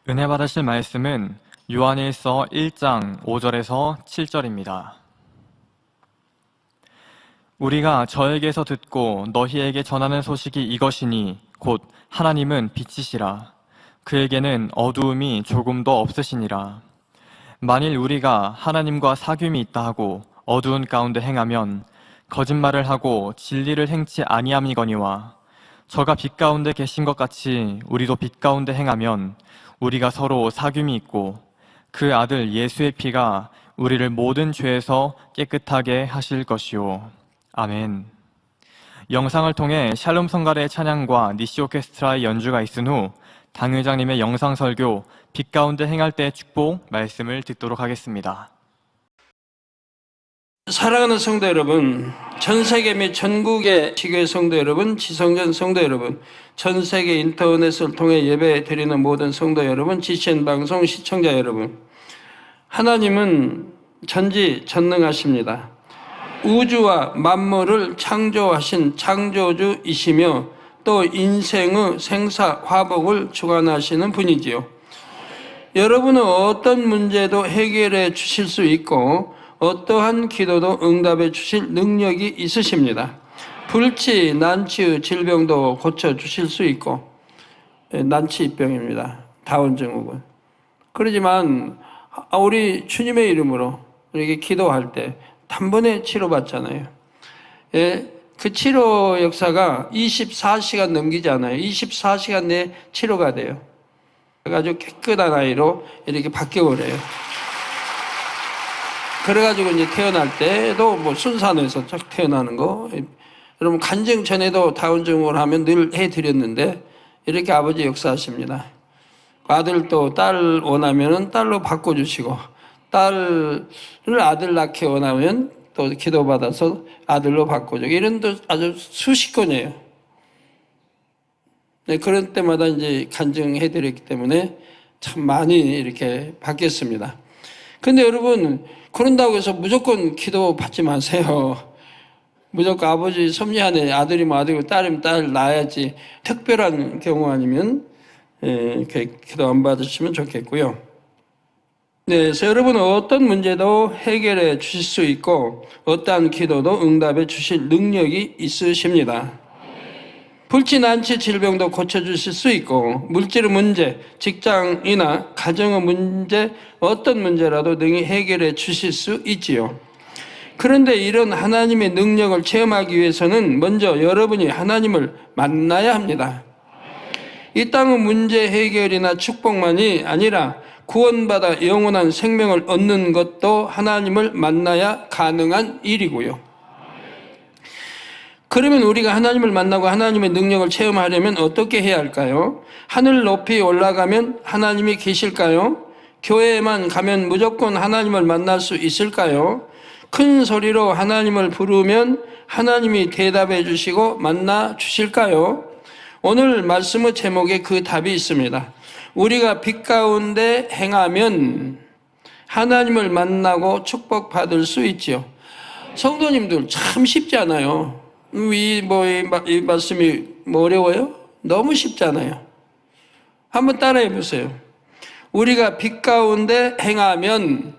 은혜 받으실 말씀은 요한일서 1장 5절에서 7절입니다. 우리가 저에게서 듣고 너희에게 전하는 소식이 이것이니 곧 하나님은 빛이시라. 그에게는 어두움이 조금도 없으시니라. 만일 우리가 하나님과 사귐이 있다 하고 어두운 가운데 행하면 거짓말을 하고 진리를 행치 아니함이거니와 저가 빛 가운데 계신 것 같이 우리도 빛 가운데 행하면 우리가 서로 사귐이 있고 그 아들 예수의 피가 우리를 모든 죄에서 깨끗하게 하실 것이요. 아멘. 영상을 통해 샬롬 성가대의 찬양과 니시 오케스트라의 연주가 있은 후 당회장님의 영상 설교 빛 가운데 행할 때의 축복 말씀을 듣도록 하겠습니다. 사랑하는 성도 여러분, 전 세계 및 전국의 지교회 성도 여러분, 지성전 성도 여러분, 전 세계 인터넷을 통해 예배 드리는 모든 성도 여러분, GCN 방송 시청자 여러분, 하나님은 전지전능하십니다. 우주와 만물을 창조하신 창조주이시며 또 인생의 생사화복을 주관하시는 분이지요. 여러분은 어떤 문제도 해결해 주실 수 있고 어떠한 기도도 응답해 주실 능력이 있으십니다. 불치, 난치의 질병도 고쳐주실 수 있고, 난치병입니다. 다운 증후군. 그러지만 우리 주님의 이름으로 이렇게 기도할 때 단번에 치료받잖아요. 그 치료 역사가 24시간 넘기지 않아요. 24시간 내에 치료가 돼요. 아주 깨끗한 아이로 이렇게 바뀌어버려요. 그래가지고 이제 태어날 때도 뭐 순산해서 쫙 태어나는 거. 여러분 간증 전에도 다운증후군을 하면 늘 해드렸는데 이렇게 아버지 역사하십니다. 아들도 딸 원하면은 딸로 바꿔주시고 딸을 아들 낳기 원하면 또 기도받아서 아들로 바꿔주고 이런 도 아주 수십 건이에요. 네, 그런 때마다 이제 간증해드렸기 때문에 참 많이 이렇게 바뀌었습니다. 근데 여러분 그런다고 해서 무조건 기도 받지 마세요. 무조건 아버지 섭리하네 아들이면 아들이고 딸이면 딸 낳아야지 특별한 경우 아니면 기도 안 받으시면 좋겠고요. 네, 그래서 여러분은 어떤 문제도 해결해 주실 수 있고 어떠한 기도도 응답해 주실 능력이 있으십니다. 불치, 난치, 질병도 고쳐주실 수 있고 물질의 문제, 직장이나 가정의 문제, 어떤 문제라도 능히 해결해 주실 수 있지요. 그런데 이런 하나님의 능력을 체험하기 위해서는 먼저 여러분이 하나님을 만나야 합니다. 이 땅의 문제 해결이나 축복만이 아니라 구원받아 영원한 생명을 얻는 것도 하나님을 만나야 가능한 일이고요. 그러면 우리가 하나님을 만나고 하나님의 능력을 체험하려면 어떻게 해야 할까요? 하늘 높이 올라가면 하나님이 계실까요? 교회에만 가면 무조건 하나님을 만날 수 있을까요? 큰 소리로 하나님을 부르면 하나님이 대답해 주시고 만나 주실까요? 오늘 말씀의 제목에 그 답이 있습니다. 우리가 빛 가운데 행하면 하나님을 만나고 축복받을 수 있지요. 성도님들 참 쉽지 않아요. 이 말씀이 어려워요? 너무 쉽잖아요. 한번 따라해 보세요. 우리가 빛 가운데 행하면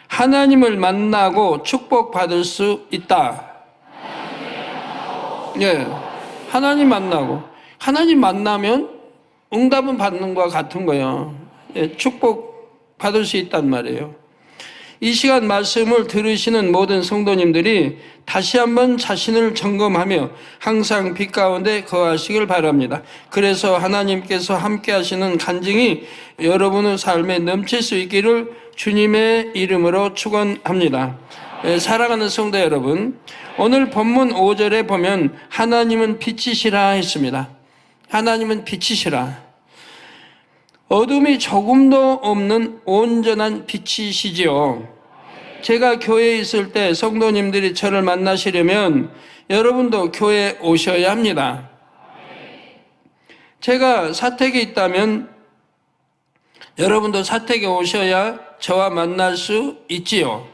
하나님을 만나고 축복받을 수 있다. 예, 하나님 만나고 하나님 만나면 응답은 받는 것과 같은 거예요. 예, 축복받을 수 있단 말이에요. 이 시간 말씀을 들으시는 모든 성도님들이 다시 한번 자신을 점검하며 항상 빛 가운데 거하시길 바랍니다. 그래서 하나님께서 함께 하시는 간증이 여러분의 삶에 넘칠 수 있기를 주님의 이름으로 축원합니다. 사랑하는 성도 여러분, 오늘 본문 5절에 보면 하나님은 빛이시라 했습니다. 하나님은 빛이시라. 어둠이 조금도 없는 온전한 빛이시지요. 제가 교회에 있을 때 성도님들이 저를 만나시려면 여러분도 교회에 오셔야 합니다. 제가 사택에 있다면 여러분도 사택에 오셔야 저와 만날 수 있지요.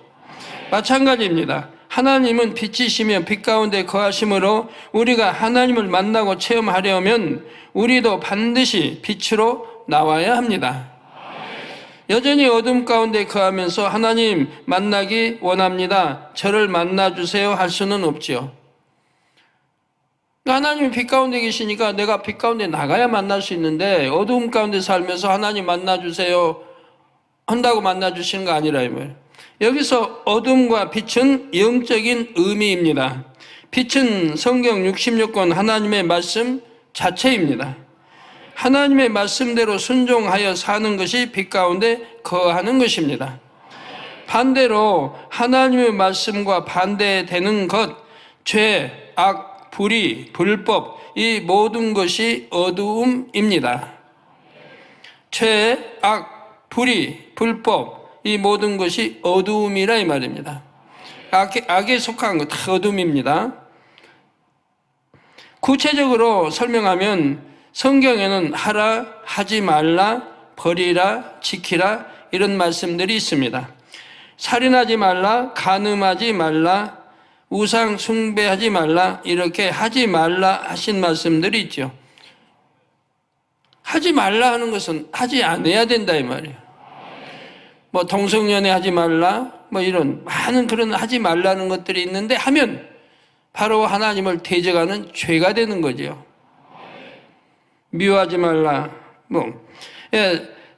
마찬가지입니다. 하나님은 빛이시며 빛 가운데 거하심으로 우리가 하나님을 만나고 체험하려면 우리도 반드시 빛으로 나와야 합니다. 여전히 어둠 가운데 거하면서 하나님 만나기 원합니다, 저를 만나주세요 할 수는 없지요. 하나님이 빛 가운데 계시니까 내가 빛 가운데 나가야 만날 수 있는데, 어두움 가운데 살면서 하나님 만나주세요 한다고 만나주시는 거 아니라 이 말이에요. 여기서 어둠과 빛은 영적인 의미입니다. 빛은 성경 66권 하나님의 말씀 자체입니다. 하나님의 말씀대로 순종하여 사는 것이 빛 가운데 거하는 것입니다. 반대로 하나님의 말씀과 반대되는 것, 죄, 악, 불의, 불법, 이 모든 것이 어두움입니다. 죄, 악, 불의, 불법, 이 모든 것이 어두움이라 이 말입니다. 악에 속한 것 다 어둠입니다. 구체적으로 설명하면 성경에는 하라, 하지 말라, 버리라, 지키라 이런 말씀들이 있습니다. 살인하지 말라, 간음하지 말라, 우상 숭배하지 말라, 이렇게 하지 말라 하신 말씀들이 있죠. 하지 말라 하는 것은 하지 않아야 된다 이 말이에요. 뭐 동성연애 하지 말라, 뭐 이런 많은 그런 하지 말라는 것들이 있는데 하면 바로 하나님을 대적하는 죄가 되는 거죠. 미워하지 말라,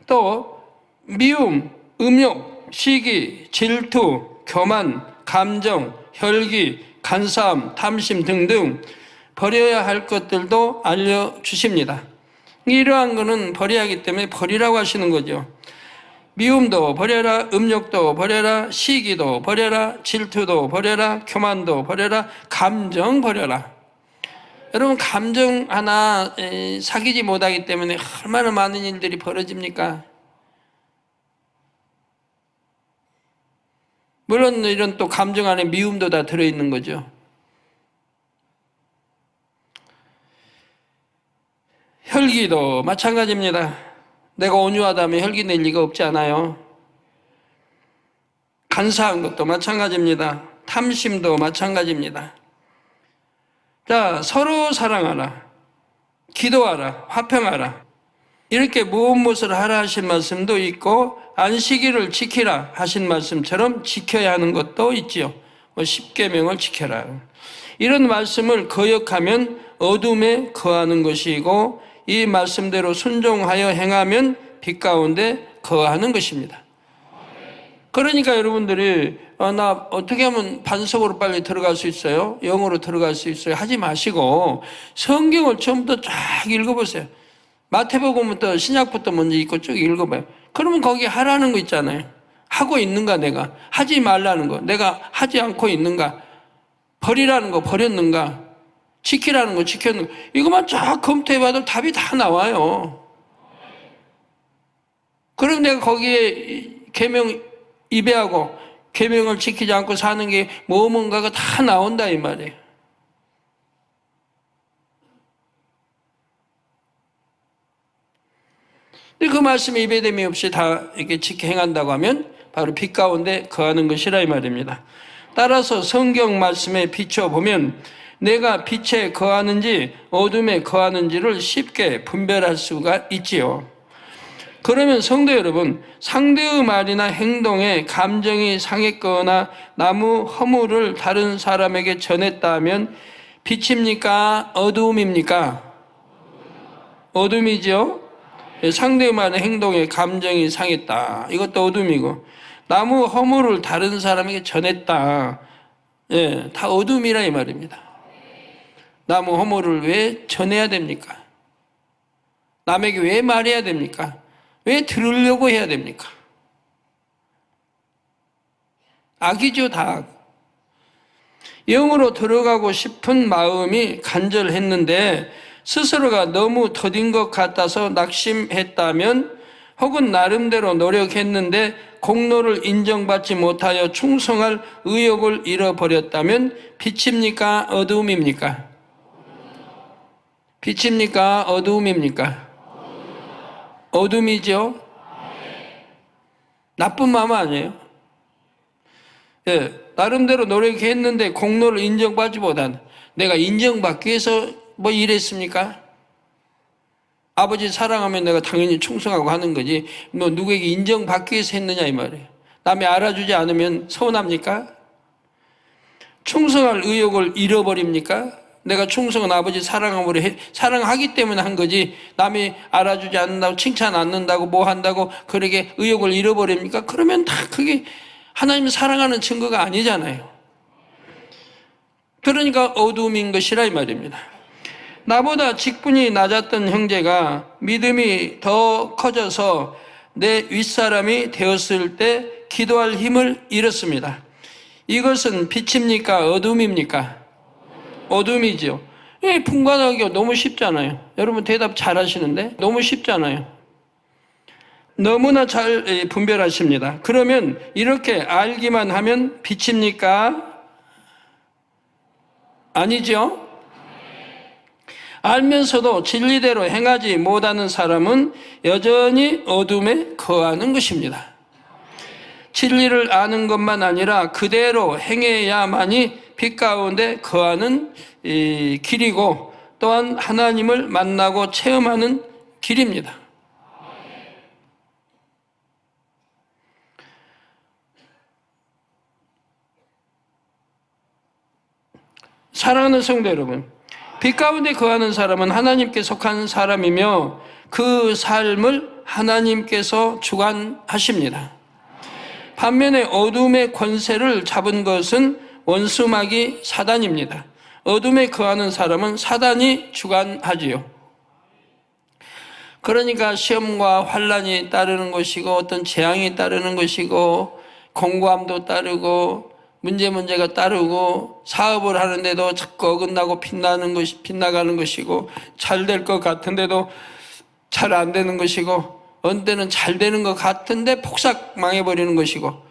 또 미움, 음욕, 시기, 질투, 교만, 감정, 혈기, 간사함, 탐심 등등 버려야 할 것들도 알려주십니다. 이러한 것은 버려야 하기 때문에 버리라고 하시는 거죠. 미움도 버려라, 음욕도 버려라, 시기도 버려라, 질투도 버려라, 교만도 버려라, 감정 버려라. 여러분, 감정 하나 사귀지 못하기 때문에 얼마나 많은 일들이 벌어집니까? 물론 이런 또 감정 안에 미움도 다 들어있는 거죠. 혈기도 마찬가지입니다. 내가 온유하다면 혈기 낼 리가 없지 않아요. 간사한 것도 마찬가지입니다. 탐심도 마찬가지입니다. 자, 서로 사랑하라, 기도하라, 화평하라, 이렇게 무엇을 하라 하신 말씀도 있고, 안식일을 지키라 하신 말씀처럼 지켜야 하는 것도 있지요. 10계명을 지켜라. 이런 말씀을 거역하면 어둠에 거하는 것이고, 이 말씀대로 순종하여 행하면 빛 가운데 거하는 것입니다. 그러니까 여러분들이 나 어떻게 하면 반석으로 빨리 들어갈 수 있어요? 영으로 들어갈 수 있어요? 하지 마시고 성경을 처음부터 쫙 읽어보세요. 마태복음부터 신약부터 먼저 읽고 쭉 읽어봐요. 그러면 거기 하라는 거 있잖아요. 하고 있는가 내가? 하지 말라는 거 내가 하지 않고 있는가? 버리라는 거 버렸는가? 지키라는 거 지켰는가? 이것만 쫙 검토해봐도 답이 다 나와요. 그럼 내가 거기에 계명 입에하고 계명을 지키지 않고 사는 게 뭔가가 다 나온다 이 말이에요. 그 말씀이 입에됨이 없이 다 이렇게 지켜 행한다고 하면 바로 빛 가운데 거하는 것이라 이 말입니다. 따라서 성경 말씀에 비춰보면 내가 빛에 거하는지 어둠에 거하는지를 쉽게 분별할 수가 있지요. 그러면 성도 여러분, 상대의 말이나 행동에 감정이 상했거나 나무 허물을 다른 사람에게 전했다 하면 빛입니까? 어두움입니까? 어둠이죠. 상대의 말이나 행동에 감정이 상했다, 이것도 어둠이고, 나무 허물을 다른 사람에게 전했다, 다 어둠이라 이 말입니다. 나무 허물을 왜 전해야 됩니까? 남에게 왜 말해야 됩니까? 왜 들으려고 해야 됩니까? 악이죠, 다 악. 영으로 들어가고 싶은 마음이 간절했는데 스스로가 너무 더딘 것 같아서 낙심했다면, 혹은 나름대로 노력했는데 공로를 인정받지 못하여 충성할 의욕을 잃어버렸다면 빛입니까? 어두움입니까? 빛입니까? 어두움입니까? 어둠이죠. 나쁜 마음 아니에요. 예, 나름대로 노력했는데 공로를 인정받지보다는 내가 인정받기 위해서 뭐 일했습니까? 아버지 사랑하면 내가 당연히 충성하고 하는 거지. 뭐 누구에게 인정받기 위해서 했느냐 이 말이에요. 남이 알아주지 않으면 서운합니까? 충성할 의욕을 잃어버립니까? 내가 충성은 아버지 사랑함으로 사랑하기 때문에 한 거지. 남이 알아주지 않는다고 칭찬 않는다고 뭐 한다고 그러게 의욕을 잃어버립니까? 그러면 다 그게 하나님 사랑하는 증거가 아니잖아요. 그러니까 어두움인 것이라 이 말입니다. 나보다 직분이 낮았던 형제가 믿음이 더 커져서 내 윗사람이 되었을 때 기도할 힘을 잃었습니다. 이것은 빛입니까? 어둠입니까? 어둠이죠. 분간하기가 너무 쉽잖아요. 여러분 대답 잘 하시는데 너무 쉽잖아요. 너무나 잘 분별하십니다. 그러면 이렇게 알기만 하면 빛입니까? 아니죠? 알면서도 진리대로 행하지 못하는 사람은 여전히 어둠에 거하는 것입니다. 진리를 아는 것만 아니라 그대로 행해야만이 빛 가운데 거하는 길이고 또한 하나님을 만나고 체험하는 길입니다. 사랑하는 성도 여러분, 빛 가운데 거하는 사람은 하나님께 속한 사람이며 그 삶을 하나님께서 주관하십니다. 반면에 어둠의 권세를 잡은 것은 원수마귀 사단입니다. 어둠에 거하는 사람은 사단이 주관하지요. 그러니까 시험과 환난이 따르는 것이고 어떤 재앙이 따르는 것이고 공고함도 따르고 문제가 따르고 사업을 하는데도 자꾸 어긋나고 빗나가는 것이고 잘 될 것 같은데도 잘 안 되는 것이고 어느 때는 잘 되는 것 같은데 폭삭 망해버리는 것이고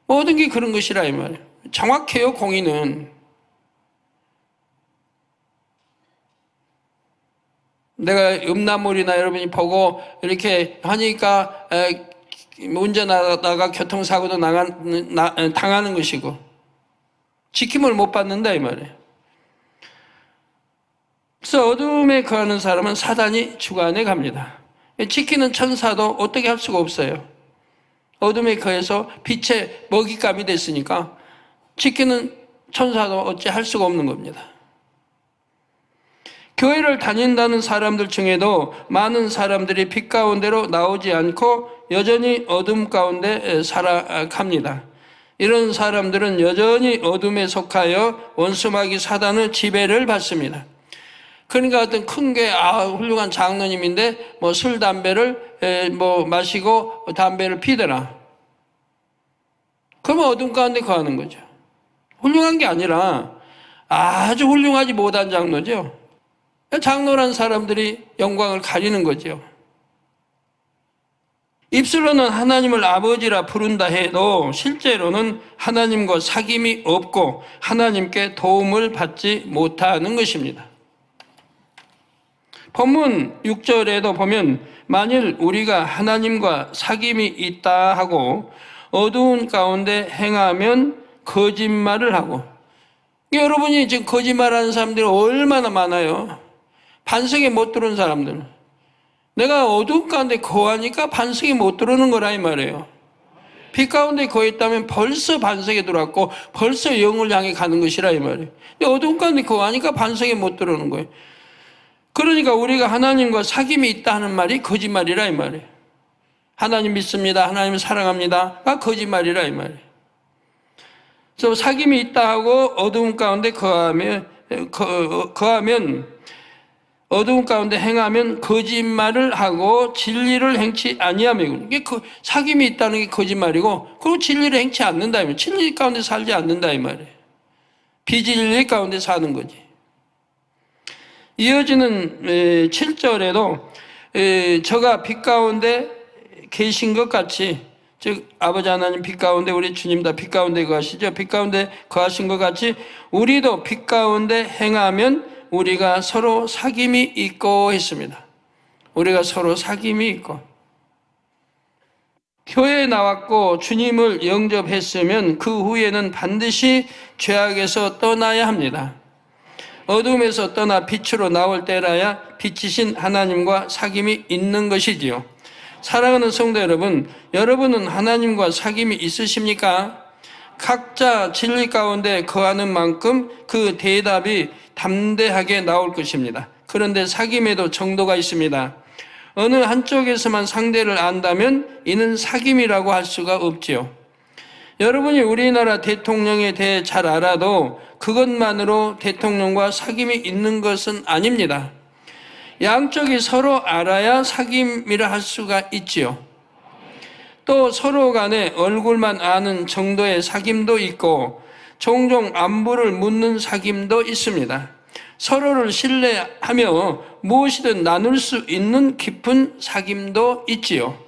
모든 게 그런 것이라 이 말이에요. 정확해요. 공의는. 내가 음란물이나 여러분이 보고 이렇게 하니까 운전하다가 교통사고도 당하는 것이고 지킴을 못 받는다 이 말이에요. 그래서 어둠에 거하는 사람은 사단이 주관해 갑니다. 지키는 천사도 어떻게 할 수가 없어요. 어둠에 거해서 빛의 먹잇감이 됐으니까 지키는 천사도 어찌 할 수가 없는 겁니다. 교회를 다닌다는 사람들 중에도 많은 사람들이 빛 가운데로 나오지 않고 여전히 어둠 가운데 살아갑니다. 이런 사람들은 여전히 어둠에 속하여 원수마귀 사단의 지배를 받습니다. 그러니까 어떤 큰 게 훌륭한 장로님인데 뭐 술 담배를 마시고 담배를 피더라. 그러면 어둠 가운데 거하는 거죠. 훌륭한 게 아니라 아주 훌륭하지 못한 장로죠. 장로란 사람들이 영광을 가리는 거죠. 입술로는 하나님을 아버지라 부른다 해도 실제로는 하나님과 사귐이 없고 하나님께 도움을 받지 못하는 것입니다. 본문 6절에도 보면 만일 우리가 하나님과 사귐이 있다 하고 어두운 가운데 행하면 거짓말을 하고, 여러분이 지금 거짓말하는 사람들이 얼마나 많아요. 반석에 못 들어오는 사람들. 내가 어두운 가운데 거하니까 반석에 못 들어오는 거라 이 말이에요. 빛 가운데 거했다면 벌써 반석에 들어왔고 벌써 영을 향해 가는 것이라 이 말이에요. 근데 어두운 가운데 거하니까 반석에 못 들어오는 거예요. 그러니까 우리가 하나님과 사귐이 있다 하는 말이 거짓말이라 이 말이에요. 하나님 믿습니다. 하나님 사랑합니다가 거짓말이라 이 말이에요. 그래서 사귐이 있다 하고 어두운 가운데 거하면 어두운 가운데 행하면 거짓말을 하고 진리를 행치 아니하며, 이게 사귐이 있다는 게 거짓말이고, 그리고 진리를 행치 않는다 이 말이에요. 진리 가운데 살지 않는다 이 말이에요. 비진리 가운데 사는 거지. 이어지는 7절에도 저가 빛 가운데 계신 것 같이, 즉 아버지 하나님 빛 가운데 우리 주님 다 빛 가운데 거하시죠. 빛 가운데 거하신 것 같이 우리도 빛 가운데 행하면 우리가 서로 사귐이 있고 했습니다. 우리가 서로 사귐이 있고. 교회에 나왔고 주님을 영접했으면 그 후에는 반드시 죄악에서 떠나야 합니다. 어둠에서 떠나 빛으로 나올 때라야 빛이신 하나님과 사귐이 있는 것이지요. 사랑하는 성도 여러분, 여러분은 하나님과 사귐이 있으십니까? 각자 진리 가운데 거하는 만큼 그 대답이 담대하게 나올 것입니다. 그런데 사귐에도 정도가 있습니다. 어느 한쪽에서만 상대를 안다면 이는 사귐이라고 할 수가 없지요. 여러분이 우리나라 대통령에 대해 잘 알아도 그것만으로 대통령과 사귐이 있는 것은 아닙니다. 양쪽이 서로 알아야 사귐이라 할 수가 있지요. 또 서로 간에 얼굴만 아는 정도의 사귐도 있고 종종 안부를 묻는 사귐도 있습니다. 서로를 신뢰하며 무엇이든 나눌 수 있는 깊은 사귐도 있지요.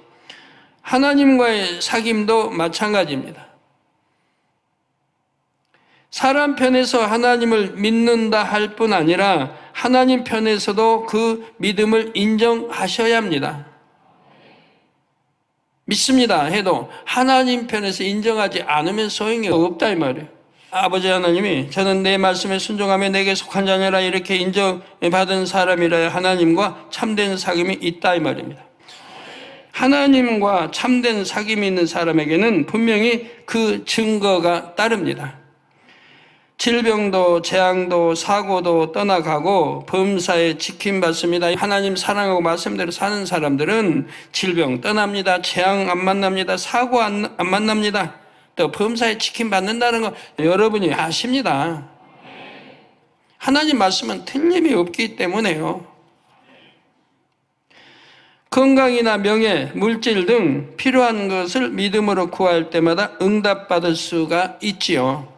하나님과의 사귐도 마찬가지입니다. 사람 편에서 하나님을 믿는다 할 뿐 아니라 하나님 편에서도 그 믿음을 인정하셔야 합니다. 믿습니다 해도 하나님 편에서 인정하지 않으면 소용이 없다 이 말이에요. 아버지 하나님이 저는 내 말씀에 순종하며 내게 속한 자녀라 이렇게 인정받은 사람이라 하나님과 참된 사귐이 있다 이 말입니다. 하나님과 참된 사귐이 있는 사람에게는 분명히 그 증거가 따릅니다. 질병도 재앙도 사고도 떠나가고 범사에 지킴받습니다. 하나님 사랑하고 말씀대로 사는 사람들은 질병 떠납니다. 재앙 안 만납니다. 사고 안 만납니다. 또 범사에 지킴받는다는 거 여러분이 아십니다. 하나님 말씀은 틀림이 없기 때문에요. 건강이나 명예, 물질 등 필요한 것을 믿음으로 구할 때마다 응답받을 수가 있지요.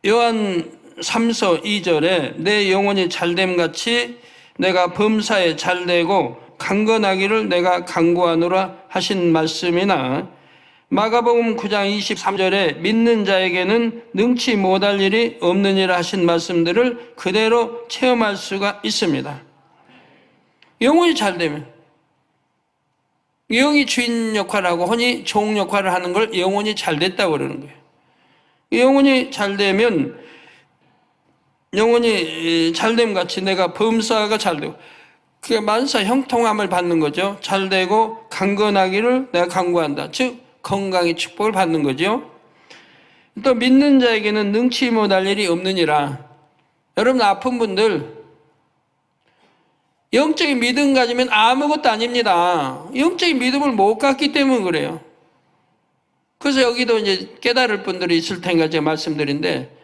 요한 3서 2절에 내 영혼이 잘됨같이 내가 범사에 잘되고 강건하기를 내가 간구하노라 하신 말씀이나 마가복음 9장 23절에 믿는 자에게는 능치 못할 일이 없느니라 하신 말씀들을 그대로 체험할 수가 있습니다. 영혼이 잘되면 영이 주인 역할을 하고 혼이 종 역할을 하는 걸 영혼이 잘됐다고 그러는 거예요. 영혼이 잘되면 영혼이 잘됨 같이 내가 범사가 잘되고 그게 만사 형통함을 받는 거죠. 잘되고 강건하기를 내가 간구한다. 즉 건강의 축복을 받는 거죠. 또 믿는 자에게는 능치 못할 일이 없느니라. 여러분 아픈 분들 영적인 믿음 가지면 아무것도 아닙니다. 영적인 믿음을 못 갖기 때문에 그래요. 그래서 여기도 이제 깨달을 분들이 있을 테니까 제가 말씀드린데,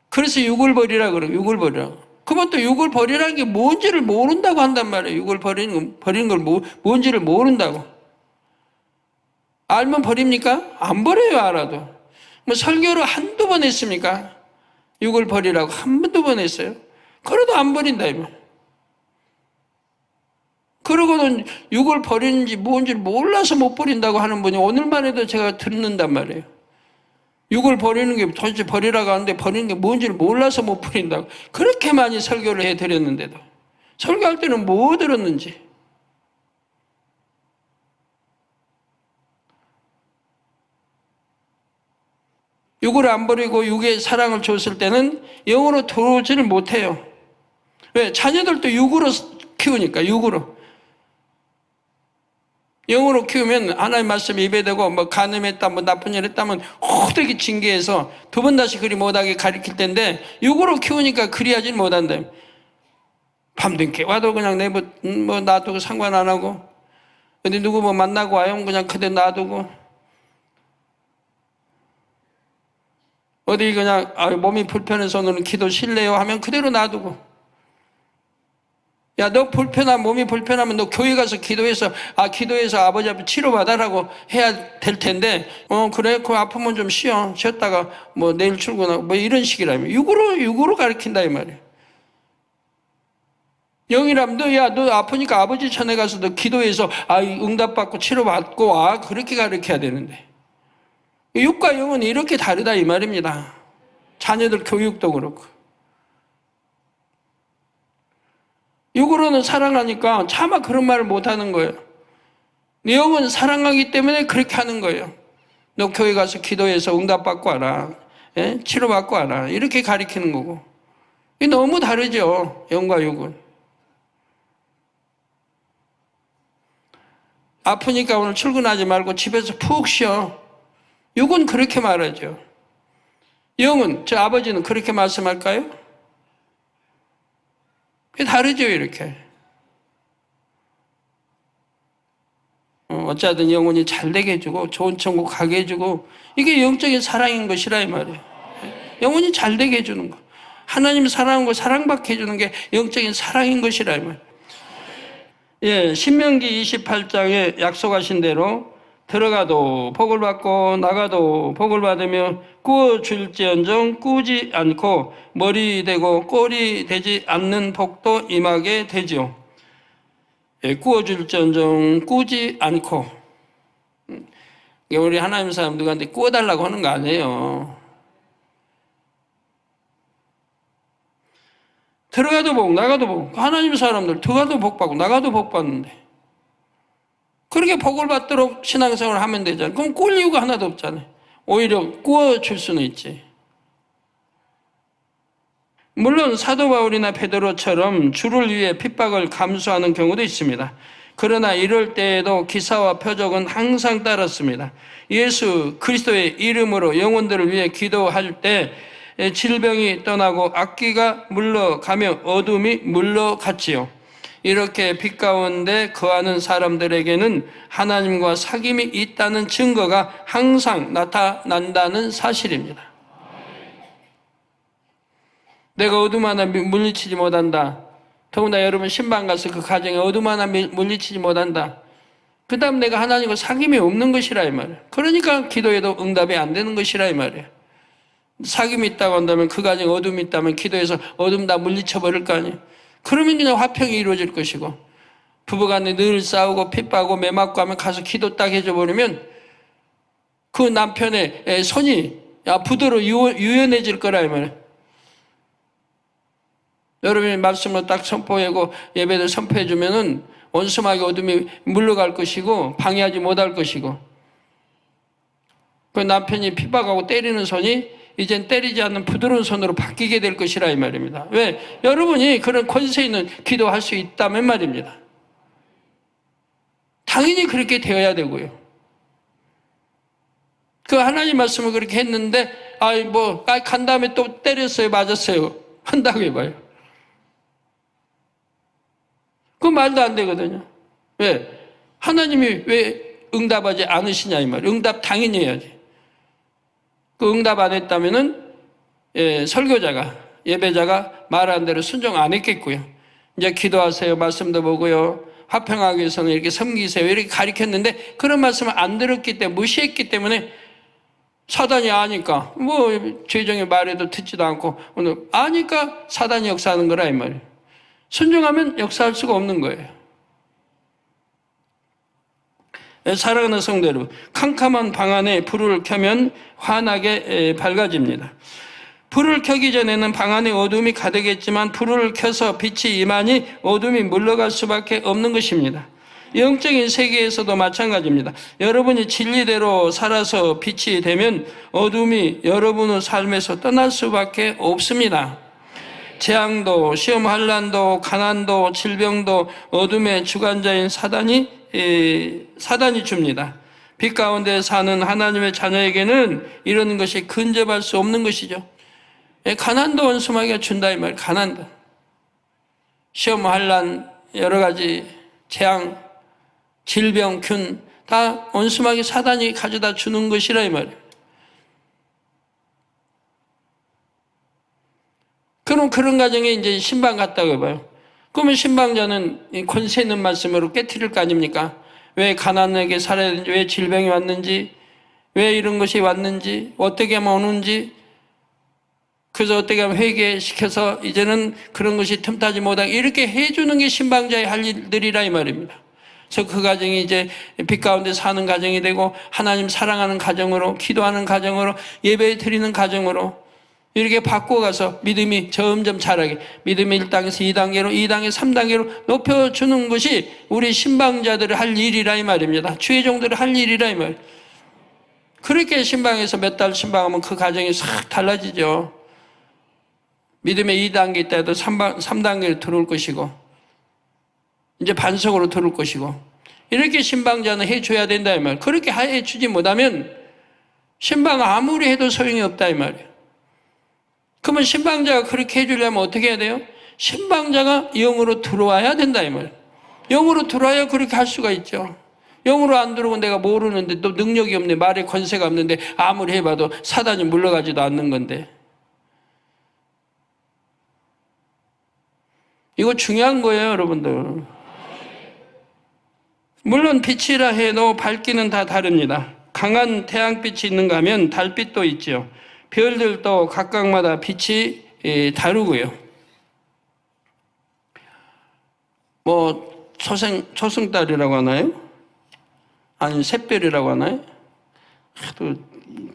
그래서 육을 버리라 그래요. 육을 버리라. 그러면 또 육을 버리라는 게 뭔지를 모른다고 한단 말이에요. 육을 버리는 걸 뭔지를 모른다고. 알면 버립니까? 안 버려요, 알아도. 뭐 설교를 한두 번 했습니까? 육을 버리라고 한두 번 했어요. 그래도 안 버린다, 이면. 그러고는 육을 버리는지 뭔지를 몰라서 못 버린다고 하는 분이 오늘만 해도 제가 듣는단 말이에요. 육을 버리는 게 도대체 버리라고 하는데 버리는 게 뭔지를 몰라서 못 버린다고. 그렇게 많이 설교를 해드렸는데도. 설교할 때는 뭐 들었는지. 육을 안 버리고 육의 사랑을 줬을 때는 영으로 들어오지를 못해요. 왜? 자녀들도 육으로 키우니까, 육으로. 영으로 키우면 하나님 말씀 입에 대고 뭐 간음했다 뭐 나쁜 일 했다면 호되게 징계해서 두 번 다시 그리 못하게 가르칠 텐데 육으로 키우니까 그리하지 못한다. 밤늦게 와도 그냥 뭐 놔두고 상관 안 하고 어디 누구 뭐 만나고 와요 그냥 그대로 놔두고 어디 그냥 몸이 불편해서 오늘은 기도 실래요 하면 그대로 놔두고 야, 너 몸이 불편하면 너 교회 가서 기도해서 아버지 앞에 치료받아라고 해야 될 텐데, 그래, 그 아프면 좀 쉬었다가 뭐 내일 출근하고 뭐 이런 식이라면. 육으로 가르친다, 이 말이에요. 영이라면 너 아프니까 아버지 전에 가서 너 기도해서, 응답받고 치료받고 와. 그렇게 가르쳐야 되는데. 육과 영은 이렇게 다르다, 이 말입니다. 자녀들 교육도 그렇고. 육으로는 사랑하니까 차마 그런 말을 못하는 거예요. 영은 사랑하기 때문에 그렇게 하는 거예요. 너 교회 가서 기도해서 응답받고 와라. 예? 치료받고 와라. 이렇게 가리키는 거고. 이게 너무 다르죠. 영과 육은. 아프니까 오늘 출근하지 말고 집에서 푹 쉬어. 육은 그렇게 말하죠. 영은, 저 아버지는 그렇게 말씀할까요? 그게 다르죠, 이렇게. 어찌하든 영혼이 잘 되게 해주고 좋은 천국 가게 해주고 이게 영적인 사랑인 것이라 이 말이에요. 영혼이 잘 되게 해주는 거. 하나님 사랑하는 거 사랑받게 해주는 게 영적인 사랑인 것이라 이 말이에요. 예, 신명기 28장에 약속하신 대로 들어가도 복을 받고 나가도 복을 받으며 꾸어줄지언정 꾸지 않고 머리 되고 꼴이 되지 않는 복도 임하게 되죠. 예, 꾸어줄지언정 꾸지 않고. 우리 하나님 사람 누구한테 꾸어달라고 하는 거 아니에요. 들어가도 복, 나가도 복. 하나님 사람들 들어가도 복 받고 나가도 복 받는데 그렇게 복을 받도록 신앙생활을 하면 되잖아요. 그럼 꿀 이유가 하나도 없잖아요. 오히려 꾸어줄 수는 있지. 물론 사도 바울이나 베드로처럼 주를 위해 핍박을 감수하는 경우도 있습니다. 그러나 이럴 때에도 기사와 표적은 항상 따랐습니다. 예수 그리스도의 이름으로 영혼들을 위해 기도할 때 질병이 떠나고 악귀가 물러가며 어둠이 물러갔지요. 이렇게 빛 가운데 거하는 사람들에게는 하나님과 사귐이 있다는 증거가 항상 나타난다는 사실입니다. 내가 어둠 하나 물리치지 못한다. 더구나 여러분 신방 가서 그 가정에 어둠 하나 물리치지 못한다. 그 다음 내가 하나님과 사귐이 없는 것이라 이 말이에요. 그러니까 기도해도 응답이 안 되는 것이라 이 말이에요. 사귐이 있다고 한다면 그 가정에 어둠이 있다면 기도해서 어둠 다 물리쳐 버릴 거 아니에요. 그러면 그냥 화평이 이루어질 것이고 부부간에 늘 싸우고 핍박하고 매맞고 하면 가서 기도 딱 해줘 버리면 그 남편의 손이 부드러 유연해질 거라 이 말이에요. 여러분이 말씀을 딱 선포하고 예배를 선포해 주면은 원수마귀 어둠이 물러갈 것이고 방해하지 못할 것이고 그 남편이 핍박하고 때리는 손이 이젠 때리지 않는 부드러운 손으로 바뀌게 될 것이라 이 말입니다. 왜? 여러분이 그런 권세 있는 기도할 수 있다면 말입니다. 당연히 그렇게 되어야 되고요. 그 하나님 말씀을 그렇게 했는데 간 다음에 또 때렸어요 맞았어요 한다고 해봐요. 그 말도 안 되거든요. 왜? 하나님이 왜 응답하지 않으시냐 이 말이에요. 응답 당연히 해야지. 그 응답 안 했다면은 설교자가 예배자가 말한 대로 순종 안 했겠고요. 이제 기도하세요. 말씀도 보고요. 화평하기 위해서는 이렇게 섬기세요. 이렇게 가르쳤는데 그런 말씀을 안 들었기 때문에 무시했기 때문에 사단이 아니까 죄정의 말에도 듣지도 않고 오늘 아니까 사단이 역사하는 거라 이 말이에요. 순종하면 역사할 수가 없는 거예요. 사랑하는 성도 여러분, 캄캄한 방 안에 불을 켜면 환하게 밝아집니다. 불을 켜기 전에는 방 안에 어둠이 가득했지만 불을 켜서 빛이 임하니 어둠이 물러갈 수밖에 없는 것입니다. 영적인 세계에서도 마찬가지입니다. 여러분이 진리대로 살아서 빛이 되면 어둠이 여러분의 삶에서 떠날 수밖에 없습니다. 재앙도 시험 환난도 가난도 질병도 어둠의 주관자인 사단이 줍니다. 빛 가운데 사는 하나님의 자녀에게는 이런 것이 근접할 수 없는 것이죠. 가난도 원수마귀가 준다 이 말. 가난도 시험 환난 여러 가지 재앙 질병 균 다 원수마귀 사단이 가져다 주는 것이라 이 말이에요. 그럼 그런 가정에 이제 신방 갔다고 해봐요. 그러면 신방자는 권세 있는 말씀으로 깨트릴 거 아닙니까? 왜 가난하게 살아야 되는지, 왜 질병이 왔는지, 왜 이런 것이 왔는지, 어떻게 하면 오는지, 그래서 어떻게 하면 회개시켜서 이제는 그런 것이 틈타지 못하게 이렇게 해주는 게 신방자의 할 일들이라 이 말입니다. 그래서 그 가정이 이제 빛 가운데 사는 가정이 되고 하나님 사랑하는 가정으로 기도하는 가정으로 예배 드리는 가정으로 이렇게 바꿔가서 믿음이 점점 자라게, 믿음이 1단계에서 2단계로, 2단계, 3단계로 높여주는 것이 우리 신방자들이 할 일이라 이 말입니다. 주의 종들이 할 일이라 이 말. 그렇게 신방에서 몇 달 신방하면 그 가정이 싹 달라지죠. 믿음의 2단계 있다 해도 3단계로 들어올 것이고, 이제 반석으로 들어올 것이고, 이렇게 신방자는 해줘야 된다 이 말. 그렇게 해주지 못하면 신방 아무리 해도 소용이 없다 이 말이에요. 그러면 신방자가 그렇게 해주려면 어떻게 해야 돼요? 신방자가 영으로 들어와야 된다 이 말이에요. 영으로 들어와야 그렇게 할 수가 있죠. 영으로 안 들어오고 내가 모르는데 또 능력이 없네, 말에 권세가 없는데 아무리 해봐도 사단이 물러가지도 않는 건데. 이거 중요한 거예요, 여러분들. 물론 빛이라 해도 밝기는 다 다릅니다. 강한 태양빛이 있는가 하면 달빛도 있죠. 별들도 각각마다 빛이 다르고요. 뭐 초승달이라고 하나요? 아니 샛별이라고 하나요? 또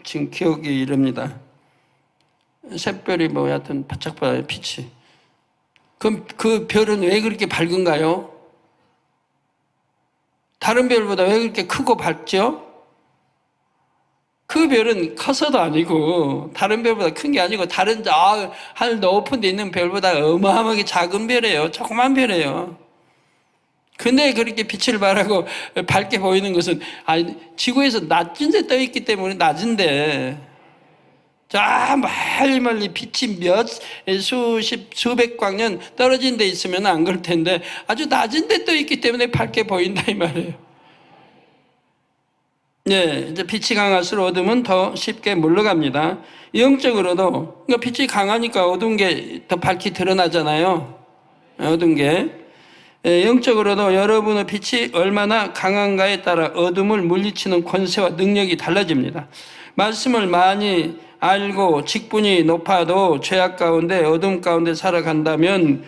지금 기억이 이릅니다. 샛별이 뭐 하여튼 바짝바짝 빛이. 그럼 그 별은 왜 그렇게 밝은가요? 다른 별보다 왜 그렇게 크고 밝죠? 그 별은 커서도 아니고 다른 별보다 큰 게 아니고 다른 하늘 높은 데 있는 별보다 어마어마하게 작은 별이에요. 조그만 별이에요. 근데 그렇게 빛을 발하고 밝게 보이는 것은 지구에서 낮은 데 떠 있기 때문에 낮은데 저 멀리 빛이 수백 광년 떨어진 데 있으면 안 그럴 텐데 아주 낮은 데 떠 있기 때문에 밝게 보인다 이 말이에요. 네, 이제 빛이 강할수록 어둠은 더 쉽게 물러갑니다. 영적으로도, 그러니까 빛이 강하니까 어두운 게 더 밝게 드러나잖아요. 어두운 게. 영적으로도 여러분의 빛이 얼마나 강한가에 따라 어둠을 물리치는 권세와 능력이 달라집니다. 말씀을 많이 알고 직분이 높아도 죄악 가운데 어둠 가운데 살아간다면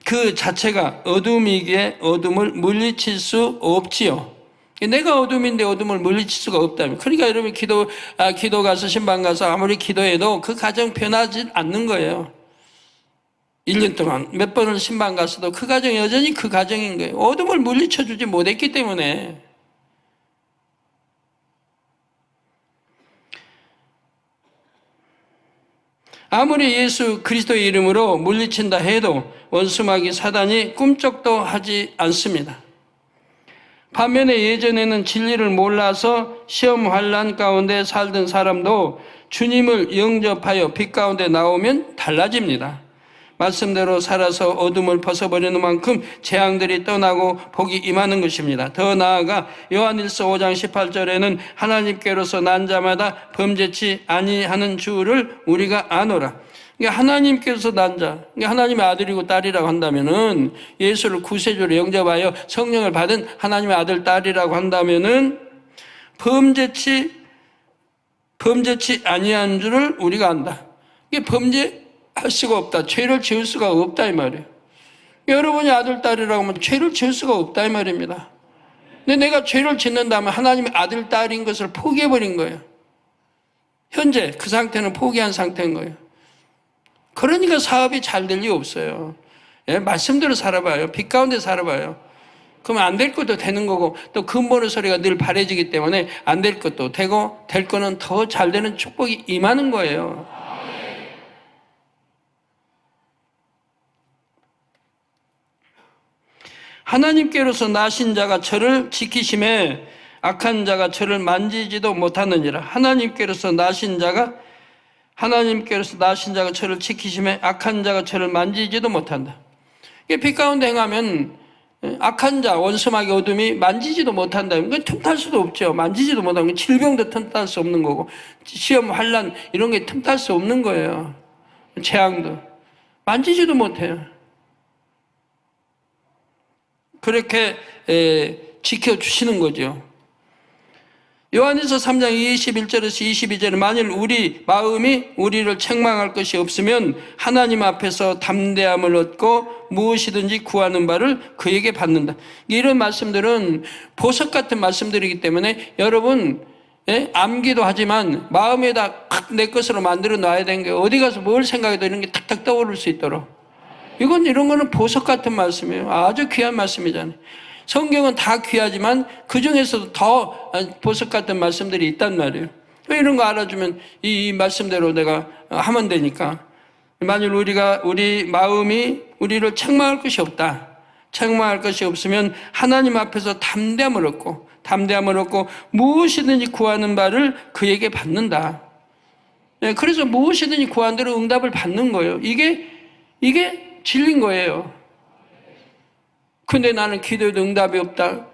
그 자체가 어둠이기에 어둠을 물리칠 수 없지요. 내가 어둠인데 어둠을 물리칠 수가 없다면. 그러니까 여러분 기도 가서 신방 가서 아무리 기도해도 그 가정 변하지 않는 거예요. 1년 동안 몇 번을 신방 갔어도 그 가정이 여전히 그 가정인 거예요. 어둠을 물리쳐 주지 못했기 때문에. 아무리 예수 그리스도의 이름으로 물리친다 해도 원수마귀 사단이 꿈쩍도 하지 않습니다. 반면에 예전에는 진리를 몰라서 시험 환난 가운데 살던 사람도 주님을 영접하여 빛 가운데 나오면 달라집니다. 말씀대로 살아서 어둠을 벗어버리는 만큼 재앙들이 떠나고 복이 임하는 것입니다. 더 나아가 요한일서 5장 18절에는 하나님께로서 난 자마다 범죄치 아니하는 주를 우리가 아노라. 그러니까 하나님께서 난 자, 그러니까 하나님의 아들이고 딸이라고 한다면은 예수를 구세주로 영접하여 성령을 받은 하나님의 아들, 딸이라고 한다면은 범죄치 아니한 줄을 우리가 안다. 이게 범죄할 수가 없다. 죄를 지을 수가 없다 이 말이에요. 여러분이 아들, 딸이라고 하면 죄를 지을 수가 없다 이 말입니다. 근데 내가 죄를 짓는다면 하나님의 아들, 딸인 것을 포기해버린 거예요. 현재 그 상태는 포기한 상태인 거예요. 그러니까 사업이 잘 될 리 없어요. 예, 말씀대로 살아봐요. 빛 가운데 살아봐요. 그러면 안 될 것도 되는 거고 또 근본의 소리가 늘 바래지기 때문에 안 될 것도 되고 될 거는 더 잘 되는 축복이 임하는 거예요. 하나님께로서 나신 자가 저를 지키심에 악한 자가 저를 만지지도 못하느니라. 하나님께로서 나신 자가 저를 지키심에 악한 자가 저를 만지지도 못한다. 빛 가운데 행하면 악한 자, 원수마귀 어둠이 만지지도 못한다. 그건 틈탈 수도 없죠. 만지지도 못하면 질병도 틈탈 수 없는 거고 시험, 환난 이런 게 틈탈 수 없는 거예요. 재앙도 만지지도 못해요. 그렇게 지켜주시는 거죠. 요한일서 3장 21절에서 22절에 만일 우리 마음이 우리를 책망할 것이 없으면 하나님 앞에서 담대함을 얻고 무엇이든지 구하는 바를 그에게 받는다. 이런 말씀들은 보석 같은 말씀들이기 때문에 여러분 예? 암기도 하지만 마음에다 내 것으로 만들어 놔야 되는 게 어디 가서 뭘 생각해도 이런 게 탁탁 떠오를 수 있도록. 이런 거는 보석 같은 말씀이에요. 아주 귀한 말씀이잖아요. 성경은 다 귀하지만 그 중에서도 더 보석 같은 말씀들이 있단 말이에요. 이런 거 알아주면 이 말씀대로 내가 하면 되니까. 만일 우리 마음이 우리를 책망할 것이 없다. 책망할 것이 없으면 하나님 앞에서 담대함을 얻고 무엇이든지 구하는 바를 그에게 받는다. 그래서 무엇이든지 구한 대로 응답을 받는 거예요. 이게 진리인 거예요. 근데 나는 기도에도 응답이 없다.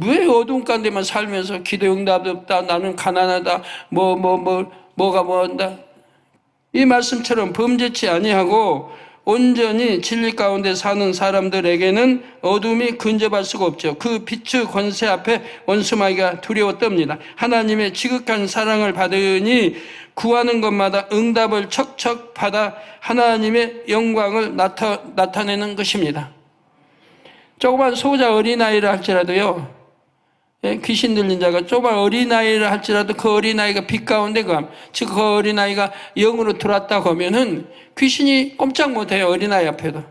왜 어두운 가운데만 살면서 기도 응답이 없다. 나는 가난하다. 뭐가 뭐한다. 이 말씀처럼 범죄치 아니하고 온전히 진리 가운데 사는 사람들에게는 어둠이 근접할 수가 없죠. 그 빛의 권세 앞에 원수마귀가 두려워 떱니다. 하나님의 지극한 사랑을 받으니 구하는 것마다 응답을 척척 받아 하나님의 영광을 나타내는 것입니다. 조그만 소자 어린아이를 할지라도요, 귀신 들린 자가 조그만 어린아이를 할지라도 그 어린아이가 빛 가운데 즉 그 어린아이가 영으로 들어왔다고 하면은 귀신이 꼼짝 못해요. 어린아이 앞에도.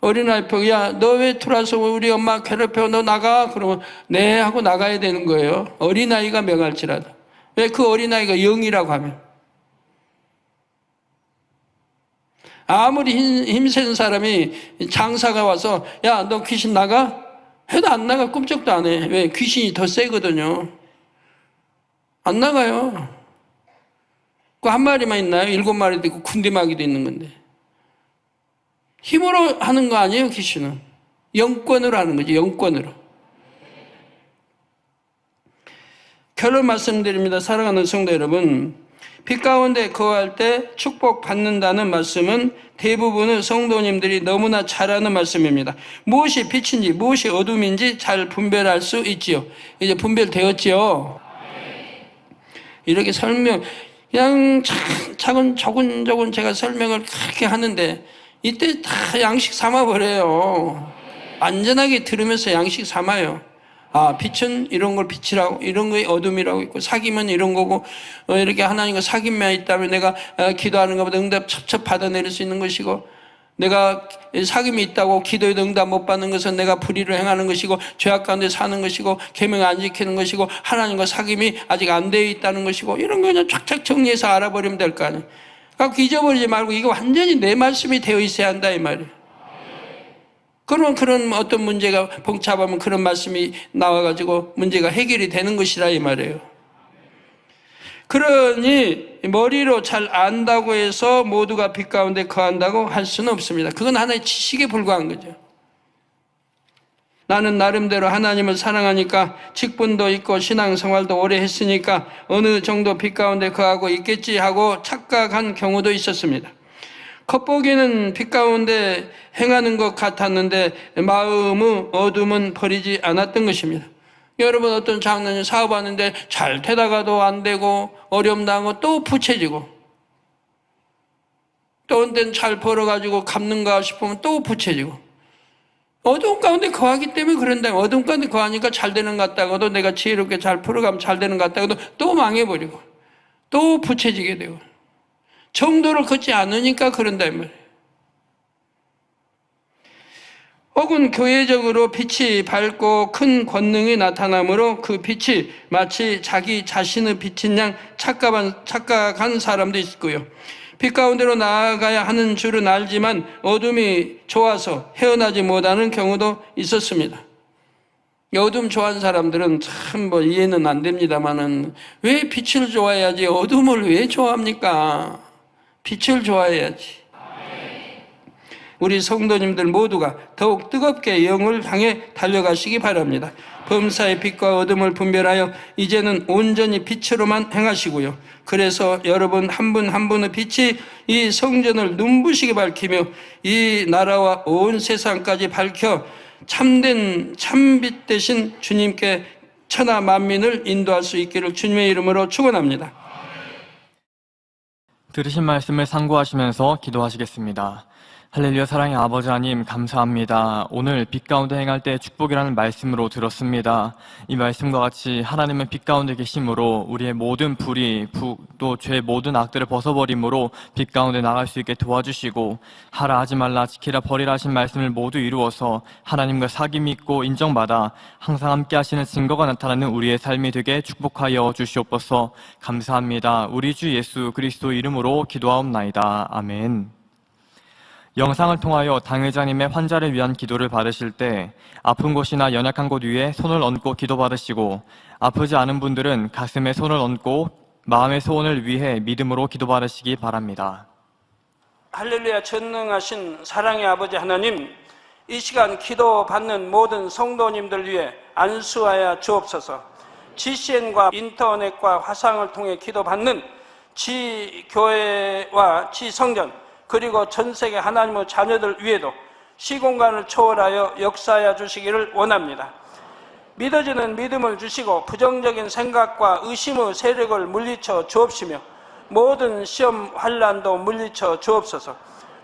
어린아이 앞에 야, 너 왜 들어와서 우리 엄마 괴롭혀? 너 나가. 그러면 네 하고 나가야 되는 거예요. 어린아이가 명할지라도. 왜 그 어린아이가 영이라고 하면. 아무리 힘센 사람이 장사가 와서 야, 너 귀신 나가? 해도 안 나가. 꿈쩍도 안 해. 왜? 귀신이 더 세거든요. 안 나가요. 그 한 마리만 있나요? 7마리도 있고 군대마귀도 있는 건데. 힘으로 하는 거 아니에요, 귀신은. 영권으로 하는 거죠, 영권으로. 결론 말씀드립니다. 사랑하는 성도 여러분. 빛 가운데 거할 때 축복받는다는 말씀은 대부분의 성도님들이 너무나 잘 아는 말씀입니다. 무엇이 빛인지 무엇이 어둠인지 잘 분별할 수 있지요. 이제 분별되었지요. 이렇게 그냥 차근차근 제가 설명을 그렇게 하는데 이때 다 양식 삼아버려요. 안전하게 들으면서 양식 삼아요. 아, 빛은 이런 걸 빛이라고, 이런 거에 어둠이라고 있고, 사귐은 이런 거고, 이렇게 하나님과 사귐만 있다면 내가 기도하는 것보다 응답 첩첩 받아내릴 수 있는 것이고, 내가 사귐이 있다고 기도에도 응답 못 받는 것은 내가 불의를 행하는 것이고, 죄악 가운데 사는 것이고, 계명 안 지키는 것이고, 하나님과 사귐이 아직 안 되어 있다는 것이고, 이런 거 그냥 쫙쫙 정리해서 알아버리면 될 거 아니에요. 그러니까 잊어버리지 말고 이거 완전히 내 말씀이 되어 있어야 한다, 이 말이에요. 그러면 그런 어떤 문제가 봉착하면 그런 말씀이 나와가지고 문제가 해결이 되는 것이라 이 말이에요. 그러니 머리로 잘 안다고 해서 모두가 빛 가운데 거한다고 할 수는 없습니다. 그건 하나의 지식에 불과한 거죠. 나는 나름대로 하나님을 사랑하니까 직분도 있고 신앙생활도 오래 했으니까 어느 정도 빛 가운데 거하고 있겠지 하고 착각한 경우도 있었습니다. 겉보기는 빛 가운데 행하는 것 같았는데 마음의 어둠은 버리지 않았던 것입니다. 여러분 어떤 장로님 사업하는데 잘 되다가도 안 되고 어려움 당하고 또 부채지고 또 어떤 때는 잘 벌어가지고 갚는가 싶으면 또 부채지고 어두운 가운데 거하기 때문에 그런다. 어두운 가운데 거하니까 잘 되는 것 같다고도 내가 지혜롭게 잘 풀어가면 잘 되는 것 같다고도 또 망해버리고 또 부채지게 되고 정도를 걷지 않으니까 그런다 이 말이에요. 혹은 교회적으로 빛이 밝고 큰 권능이 나타나므로 그 빛이 마치 자기 자신의 빛인 양 착각한 사람도 있고요. 빛 가운데로 나아가야 하는 줄은 알지만 어둠이 좋아서 헤어나지 못하는 경우도 있었습니다. 어둠 좋아하는 사람들은 참 이해는 안 됩니다만은 왜 빛을 좋아해야지 어둠을 왜 좋아합니까? 빛을 좋아해야지. 우리 성도님들 모두가 더욱 뜨겁게 영을 향해 달려가시기 바랍니다. 범사의 빛과 어둠을 분별하여 이제는 온전히 빛으로만 행하시고요. 그래서 여러분 한 분 한 분의 빛이 이 성전을 눈부시게 밝히며 이 나라와 온 세상까지 밝혀 참된 참빛 되신 주님께 천하 만민을 인도할 수 있기를 주님의 이름으로 축원합니다. 들으신 말씀을 상고하시면서 기도하시겠습니다. 할렐루야. 사랑의 아버지 하나님, 감사합니다. 오늘 빛 가운데 행할 때 축복이라는 말씀으로 들었습니다. 이 말씀과 같이 하나님은 빛 가운데 계심으로 우리의 모든 불의, 또 죄의 모든 악들을 벗어버림으로 빛 가운데 나갈 수 있게 도와주시고, 하라 하지 말라 지키라 버리라 하신 말씀을 모두 이루어서 하나님과 사귐 믿고 인정받아 항상 함께 하시는 증거가 나타나는 우리의 삶이 되게 축복하여 주시옵소서. 감사합니다. 우리 주 예수 그리스도 이름으로 기도하옵나이다. 아멘. 영상을 통하여 당회장님의 환자를 위한 기도를 받으실 때 아픈 곳이나 연약한 곳 위에 손을 얹고 기도 받으시고, 아프지 않은 분들은 가슴에 손을 얹고 마음의 소원을 위해 믿음으로 기도 받으시기 바랍니다. 할렐루야. 전능하신 사랑의 아버지 하나님, 이 시간 기도 받는 모든 성도님들 위해 안수하여 주옵소서. GCN과 인터넷과 화상을 통해 기도 받는 지교회와 지성전, 그리고 전 세계 하나님의 자녀들 위에도 시공간을 초월하여 역사하여 주시기를 원합니다. 믿어지는 믿음을 주시고 부정적인 생각과 의심의 세력을 물리쳐 주옵시며 모든 시험 환난도 물리쳐 주옵소서.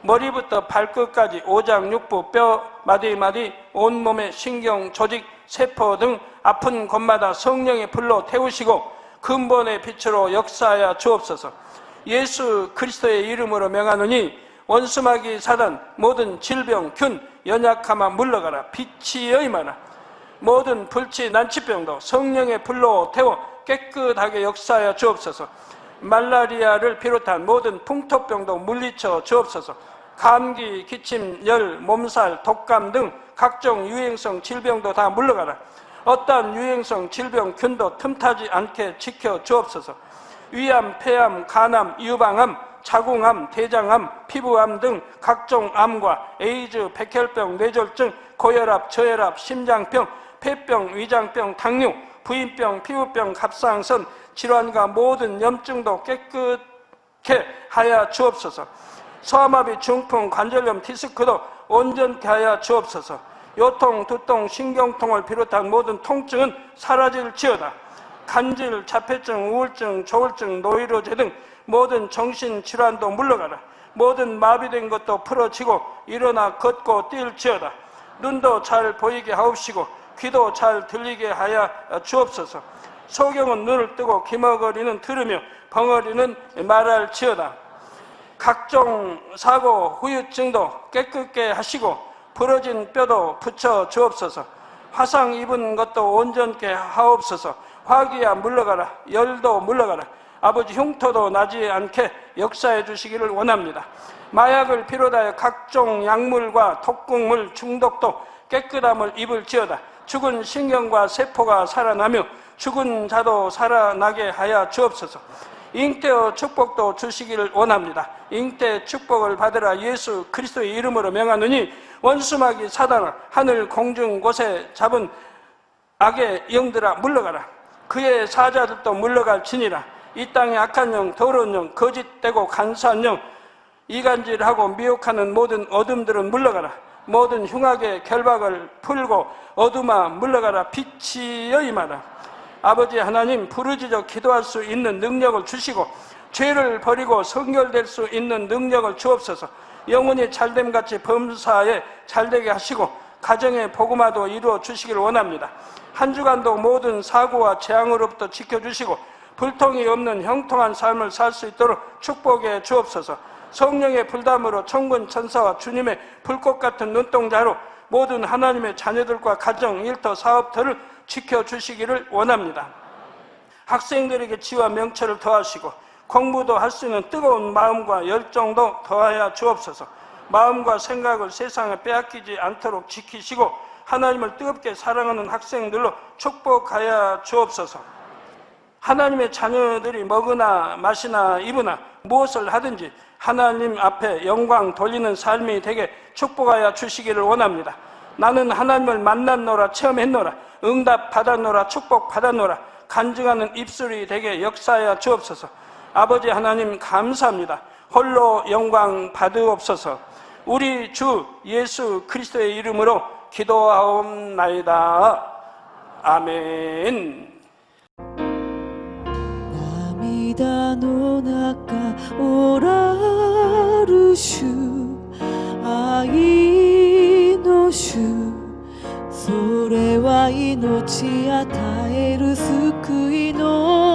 머리부터 발끝까지 오장육부, 뼈, 마디마디, 온몸의 신경, 조직, 세포 등 아픈 곳마다 성령의 불로 태우시고 근본의 빛으로 역사하여 주옵소서. 예수 그리스도의 이름으로 명하노니 원수마귀 사단 모든 질병, 균, 연약함아 물러가라. 빛이 여임하라. 모든 불치, 난치병도 성령의 불로 태워 깨끗하게 역사하여 주옵소서. 말라리아를 비롯한 모든 풍토병도 물리쳐 주옵소서. 감기, 기침, 열, 몸살, 독감 등 각종 유행성 질병도 다 물러가라. 어떠한 유행성 질병, 균도 틈타지 않게 지켜 주옵소서. 위암, 폐암, 간암, 유방암, 자궁암, 대장암, 피부암 등 각종 암과 에이즈, 백혈병, 뇌졸중, 고혈압, 저혈압, 심장병, 폐병, 위장병, 당뇨, 부인병, 피부병, 갑상선 질환과 모든 염증도 깨끗게 하여 주옵소서. 소아마비, 중풍, 관절염, 디스크도 온전케 하여 주옵소서. 요통, 두통, 신경통을 비롯한 모든 통증은 사라질지어다. 간질, 자폐증, 우울증, 조울증, 노이로제 등 모든 정신질환도 물러가라. 모든 마비된 것도 풀어지고 일어나 걷고 뛸지어다. 눈도 잘 보이게 하옵시고 귀도 잘 들리게 하여 주옵소서. 소경은 눈을 뜨고 기머거리는 들으며 벙어리는 말할지어다. 각종 사고, 후유증도 깨끗게 하시고 부러진 뼈도 붙여 주옵소서. 화상 입은 것도 온전케 하옵소서. 화기야 물러가라. 열도 물러가라. 아버지 흉터도 나지 않게 역사해 주시기를 원합니다. 마약을 비롯하여 각종 약물과 독극물 중독도 깨끗함을 입을지어다. 죽은 신경과 세포가 살아나며 죽은 자도 살아나게 하여 주옵소서. 잉태의 축복도 주시기를 원합니다. 잉태 축복을 받으라. 예수 그리스도의 이름으로 명하노니 원수마귀 사단아, 하늘 공중 곳에 잡은 악의 영들아 물러가라. 그의 사자들도 물러갈지니라. 이 땅의 악한 영, 더러운 영, 거짓되고 간사한 영, 이간질하고 미혹하는 모든 어둠들은 물러가라. 모든 흉악의 결박을 풀고 어둠아 물러가라. 빛이 여임하라. 아버지 하나님, 부르짖어 기도할 수 있는 능력을 주시고 죄를 버리고 성결될 수 있는 능력을 주옵소서. 영혼이 잘됨같이 범사에 잘되게 하시고 가정의 복음화도 이루어 주시기를 원합니다. 한 주간도 모든 사고와 재앙으로부터 지켜주시고 불통이 없는 형통한 삶을 살 수 있도록 축복해 주옵소서. 성령의 불담으로 천군 천사와 주님의 불꽃 같은 눈동자로 모든 하나님의 자녀들과 가정, 일터, 사업터를 지켜주시기를 원합니다. 학생들에게 지와 명철을 더하시고 공부도 할 수 있는 뜨거운 마음과 열정도 더하여 주옵소서. 마음과 생각을 세상에 빼앗기지 않도록 지키시고 하나님을 뜨겁게 사랑하는 학생들로 축복하여 주옵소서. 하나님의 자녀들이 먹으나 마시나 입으나 무엇을 하든지 하나님 앞에 영광 돌리는 삶이 되게 축복하여 주시기를 원합니다. 나는 하나님을 만났노라, 체험했노라, 응답 받았노라, 축복 받았노라, 간증하는 입술이 되게 역사하여 주옵소서. 아버지 하나님 감사합니다. 홀로 영광 받으옵소서. 우리 주 예수 그리스도의 이름으로 기도하옵나이다. 아멘. 涙の中おらる主愛の主、それは命与える救いの